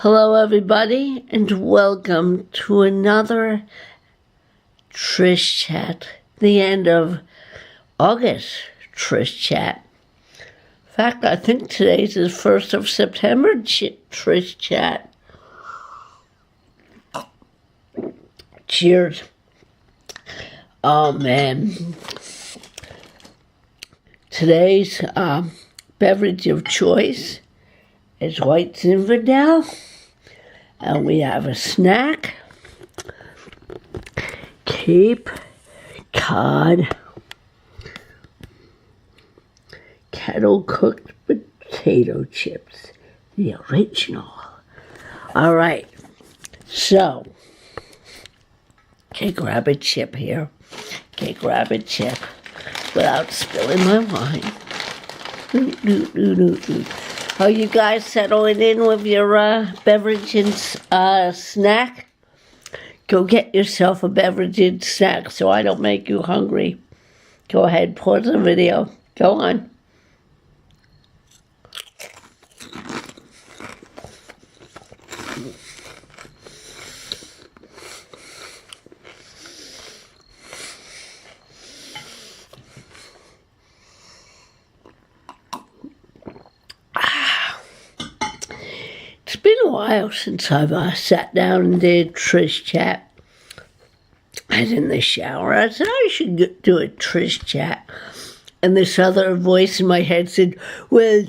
Hello, everybody, and welcome to another Trish Chat, the end of August Trish Chat. In fact, I think today's the 1st of September Trish Chat. Cheers. Oh, man. Today's beverage of choice is white Zinfandel. And we have a snack, Cape Cod kettle cooked potato chips, the original. All right, so, okay, grab a chip here. Okay, grab a chip without spilling my wine. Are you guys settling in with your beverage and snack? Go get yourself a beverage and snack so I don't make you hungry. Go ahead, pause the video. Go on. It's been a while since I've sat down and did Trish Chat. I was in the shower. I said, I should do a Trish Chat. And this other voice in my head said, well,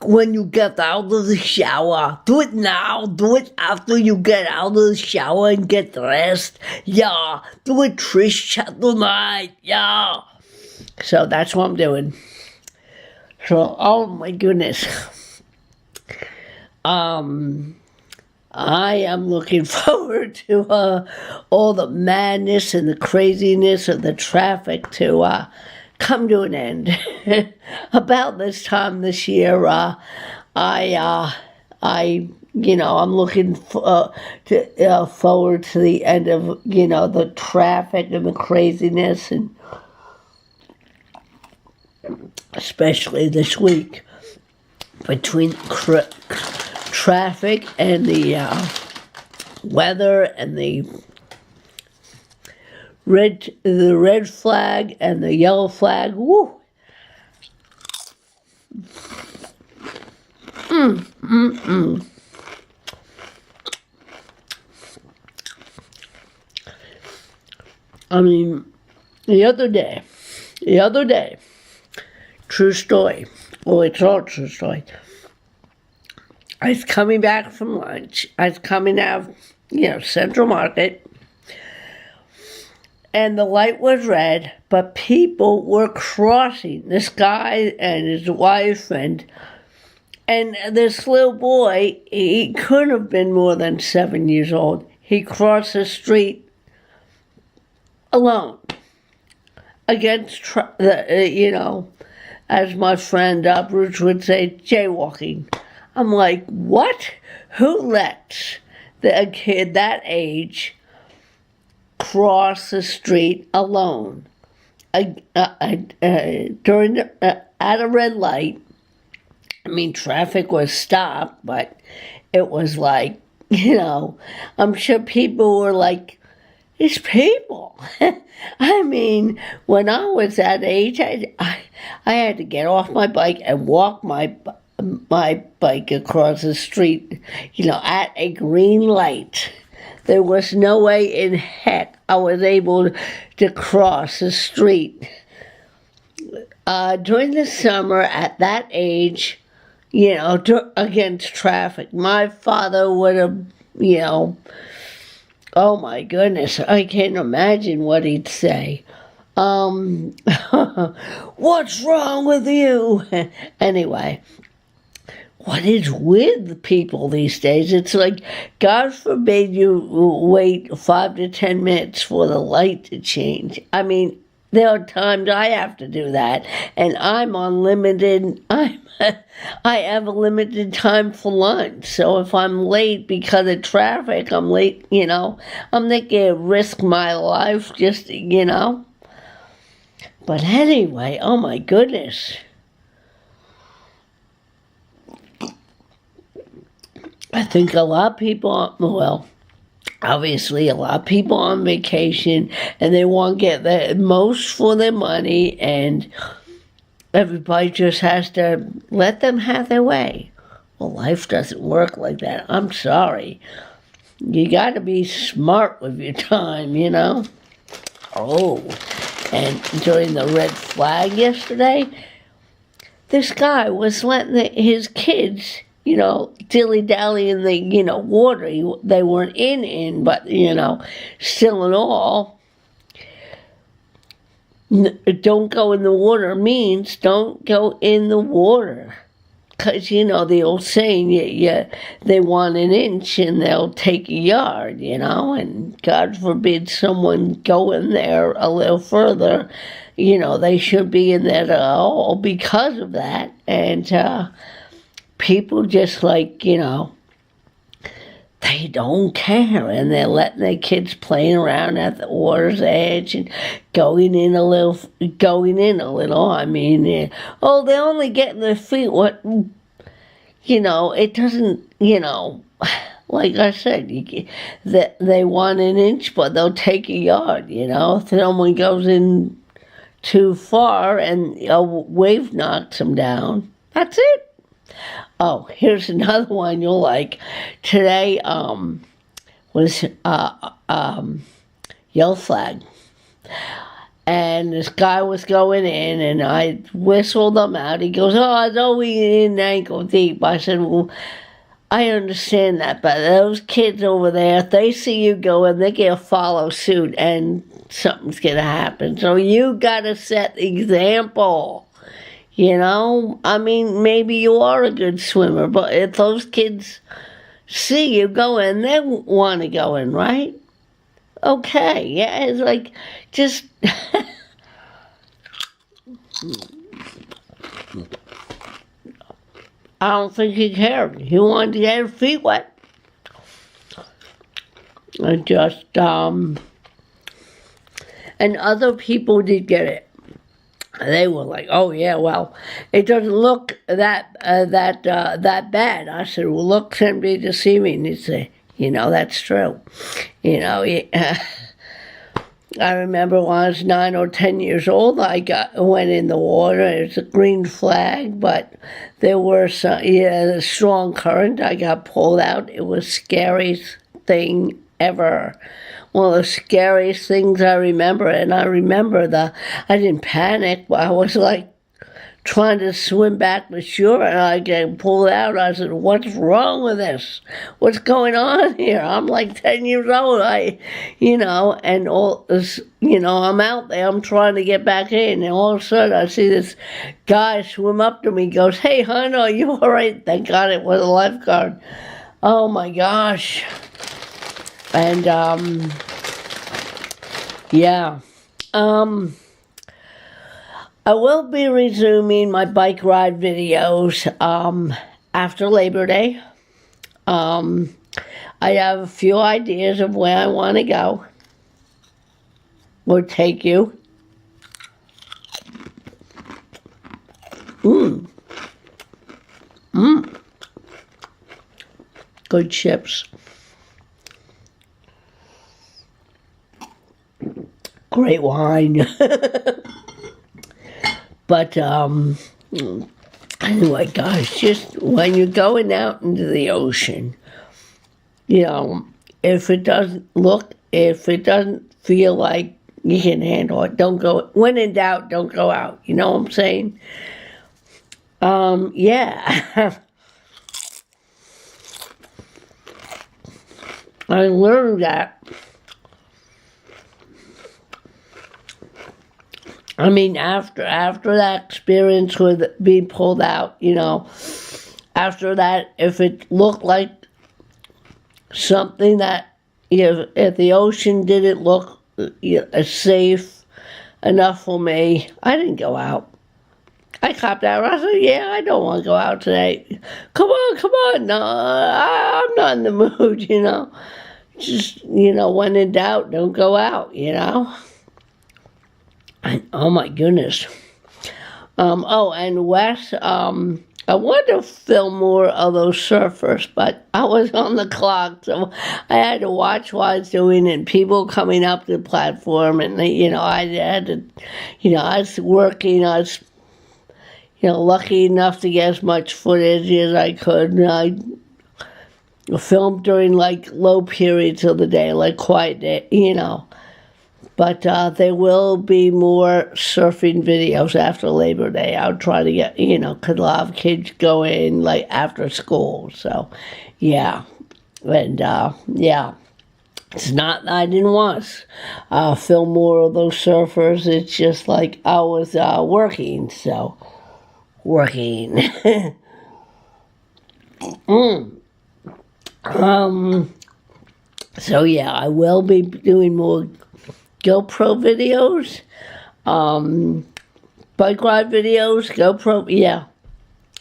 when you get out of the shower, do it now. Do it after you get out of the shower and get dressed. Yeah, do a Trish Chat tonight. Yeah. So that's what I'm doing. So, oh my goodness. I am looking forward to all the madness and the craziness of the traffic to come to an end. About this time this year, I'm looking forward to the end of, the traffic and the craziness, and especially this week between traffic and the weather and the red flag and the yellow flag. Woo! I mean, the other day, true story. Well, it's all true story. I was coming back from lunch. I was coming out of, Central Market. And the light was red, but people were crossing. This guy and his wife and this little boy, he couldn't have been more than 7 years old. He crossed the street alone against, as my friend Bruce would say, jaywalking. I'm like, what? Who lets a kid that age cross the street alone at a red light? I mean, traffic was stopped, but it was like, I'm sure people were like, these people. I mean, when I was that age, I had to get off my bike and walk my bike across the street, at a green light. There was no way in heck I was able to cross the street. During the summer, at that age, against traffic, my father would have, oh my goodness, I can't imagine what he'd say. What's wrong with you? Anyway. What is with people these days? It's like, God forbid you wait 5 to 10 minutes for the light to change. I mean, there are times I have to do that, and I have a limited time for lunch. So if I'm late because of traffic, I'm late, I'm thinking of risk my life just, But anyway, oh my goodness. I think a lot of people, well, obviously a lot of people on vacation, and they want to get the most for their money, and everybody just has to let them have their way. Well, life doesn't work like that. I'm sorry. You got to be smart with your time, you know? Oh, and during the red flag yesterday, this guy was letting his kids, dilly-dally in the, water. They weren't in, but, still and all, don't go in the water means don't go in the water. Because, the old saying, they want an inch and they'll take a yard, and God forbid someone go in there a little further, they shouldn't be in there at all because of that. And people just they don't care, and they're letting their kids playing around at the water's edge and going in a little. I mean, they're only getting their feet. What, it doesn't. Like I said, they want an inch, but they'll take a yard. If someone goes in too far and a wave knocks them down, that's it. Oh, here's another one you'll like. Today was yellow flag. And this guy was going in, and I whistled him out. He goes, it's only in ankle deep. I said, well, I understand that, but those kids over there, if they see you going, they're going to follow suit, and something's going to happen. So you got to set the example. I mean, maybe you are a good swimmer, but if those kids see you going, they want to go in, right? Okay, yeah, it's like, just, I don't think he cared. He wanted to get his feet wet. And just, and other people did get it. They were like, "Oh yeah, well, it doesn't look that bad." I said, "Well, looks can be deceiving." He said, "That's true." I remember when I was 9 or 10 years old, went in the water. It was a green flag, but there were a strong current. I got pulled out. It was the scariest thing ever. One of the scariest things I remember, and I remember I didn't panic, but I was trying to swim back to shore, and I get pulled out. I said, "What's wrong with this? What's going on here?" I'm 10 years old. And all this, I'm out there. I'm trying to get back in, and all of a sudden I see this guy swim up to me. Goes, "Hey, hon, are you all right?" Thank God it was a lifeguard. Oh my gosh. And yeah. I will be resuming my bike ride videos after Labor Day. I have a few ideas of where I want to go or take you. Good chips. Great wine. But anyway, guys, just when you're going out into the ocean, if it doesn't feel like you can handle it, don't go. When in doubt, don't go out. You know what I'm saying? Yeah. I learned that. I mean, after that experience with being pulled out, after that, if it looked like something that, if the ocean didn't look safe enough for me, I didn't go out. I copped out. I said, "Yeah, I don't want to go out today." Come on. No, I'm not in the mood, Just, when in doubt, don't go out, And, oh my goodness. And Wes, I wanted to film more of those surfers, but I was on the clock, so I had to watch what I was doing and people coming up the platform, and I had to, I was working, I was, lucky enough to get as much footage as I could. And I filmed during like low periods of the day, like quiet day, But there will be more surfing videos after Labor Day. I'll try to get, because a lot of kids go in like after school. So, yeah. And, yeah. It's not that I didn't want to film more of those surfers. It's just like I was working. So, working. So, yeah, I will be doing more GoPro videos, bike ride videos, GoPro, yeah.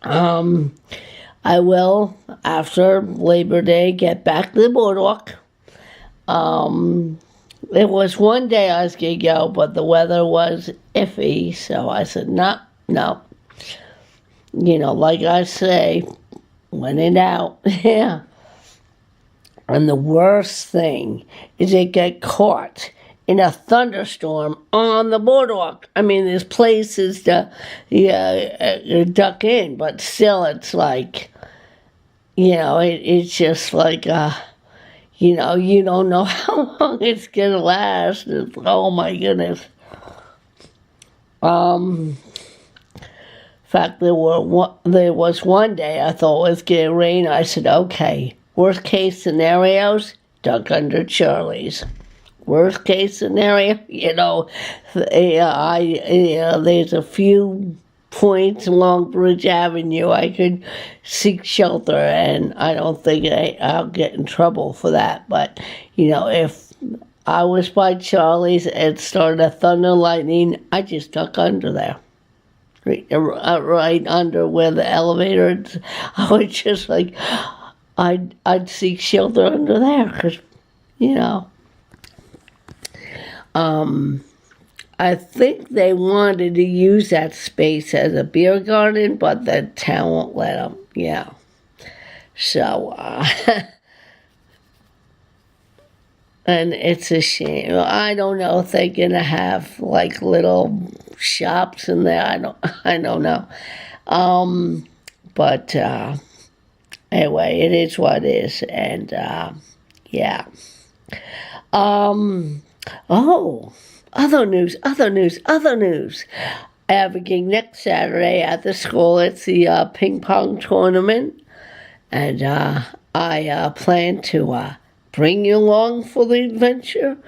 I will, after Labor Day, get back to the boardwalk. There was one day I was going to go, but the weather was iffy, so I said, no. Like I say, when in doubt, yeah. And the worst thing is they get caught in a thunderstorm on the boardwalk. I mean, there's places to duck in, but still it's like, it's just like, you don't know how long it's going to last. Oh, my goodness. In fact, there was one day I thought it was going to rain. I said, okay, worst case scenarios, duck under Charlie's. Worst case scenario, there's a few points along Bridge Avenue I could seek shelter, and I don't think I'll get in trouble for that. But, if I was by Charlie's and started a thunder lightning, I just duck under there. Right under where the elevator is. I would just I'd seek shelter under there because, I think they wanted to use that space as a beer garden, but the town won't let them. Yeah. So, and it's a shame. I don't know if they're gonna have like little shops in there. I don't know. But anyway, it is what it is, and yeah. Oh, other news. I have a gig next Saturday at the school. It's the ping pong tournament, and I plan to bring you along for the adventure.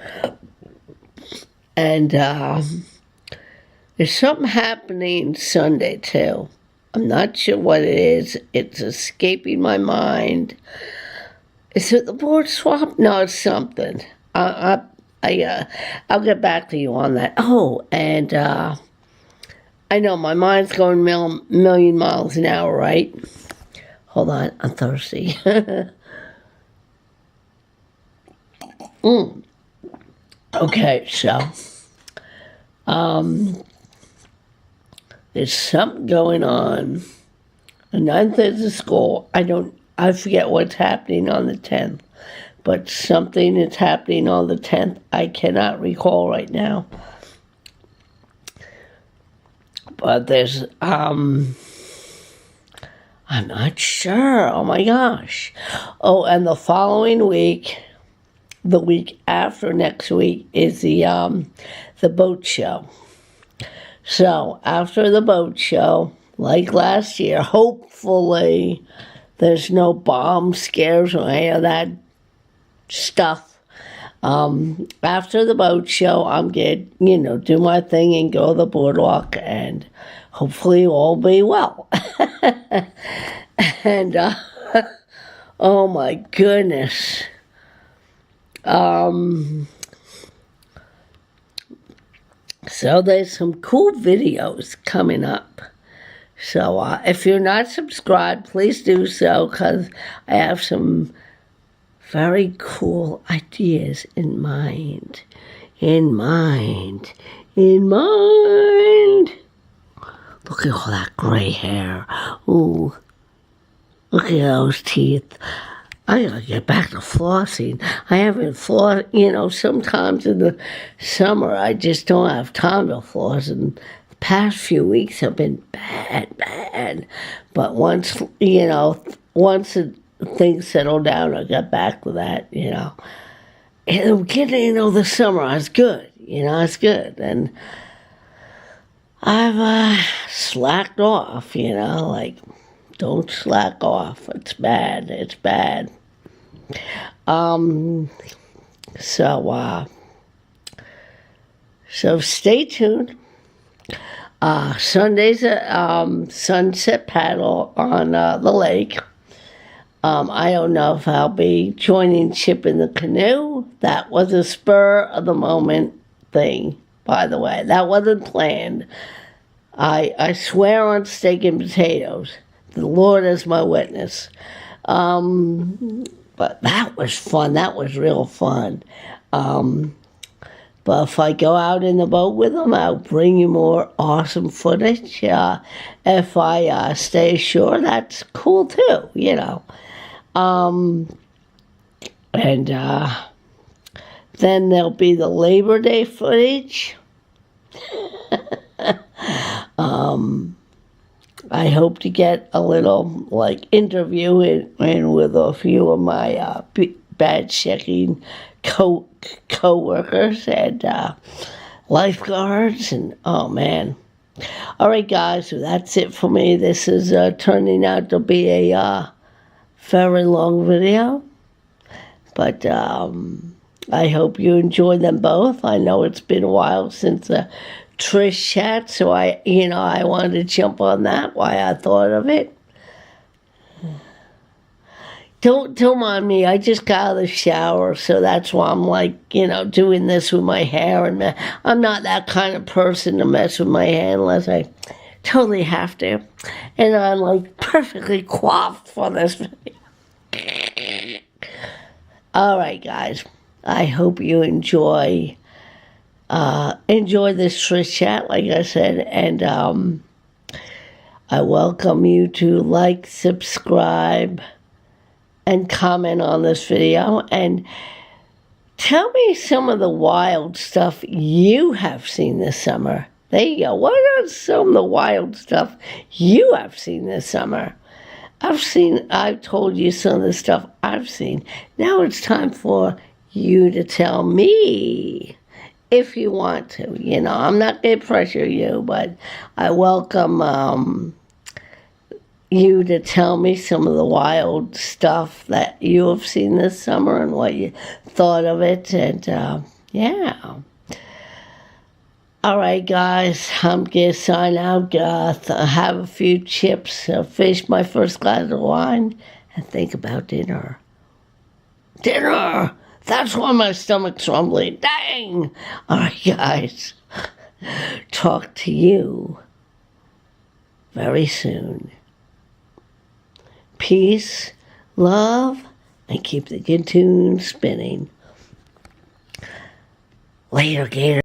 And there's something happening Sunday, too. I'm not sure what it is. It's escaping my mind. Is it the board swap? No, it's something. I'll get back to you on that. Oh, and I know my mind's going million miles an hour, right? Hold on, I'm thirsty. Okay, so there's something going on. The 9th is the school. I forget what's happening on the 10th. But something is happening on the 10th. I cannot recall right now. But there's, I'm not sure. Oh my gosh. Oh, and the following week, the week after next week, is the boat show. So after the boat show, like last year, hopefully there's no bomb scares or any of that stuff. After the boat show, I'm going to, do my thing and go to the boardwalk, and hopefully all be well. And, oh my goodness. So there's some cool videos coming up. So if you're not subscribed, please do so, because I have some very cool ideas in mind. Look at all that gray hair. Ooh, look at those teeth. I gotta get back to flossing. I haven't flossed, sometimes in the summer I just don't have time to floss. And the past few weeks have been bad. But once things settle down, I got back to that, And the beginning of the summer, I was good, it's good. And I've slacked off, don't slack off. It's bad. So stay tuned. Sundays at sunset paddle on the lake. I don't know if I'll be joining Chip in the canoe. That was a spur of the moment thing, by the way. That wasn't planned. I swear on steak and potatoes. The Lord is my witness. But that was fun. That was real fun. But if I go out in the boat with them, I'll bring you more awesome footage. If I stay ashore, that's cool too, And then there'll be the Labor Day footage. I hope to get a little interview in with a few of my bad checking co-workers and lifeguards, and oh man. All right, guys, so that's it for me. This is turning out to be a very long video, but I hope you enjoyed them both. I know it's been a while since Trish chat, so I wanted to jump on that, why I thought of it. Don't mind me, I just got out of the shower, so that's why I'm doing this with my hair, and I'm not that kind of person to mess with my hair unless I totally have to. And I'm perfectly coiffed for this video. Alright guys, I hope you enjoy this Trish chat, like I said, and I welcome you to like, subscribe, and comment on this video, and tell me some of the wild stuff you have seen this summer. There you go. What are some of the wild stuff you have seen this summer? I've told you some of the stuff I've seen. Now it's time for you to tell me, if you want to. I'm not going to pressure you, but I welcome you to tell me some of the wild stuff that you have seen this summer and what you thought of it. And yeah. All right, guys, I'm going to sign out. Have a few chips, finish my first glass of wine, and think about dinner. Dinner! That's why my stomach's rumbling. Dang! All right, guys. Talk to you very soon. Peace, love, and keep the good tunes spinning. Later, Gator.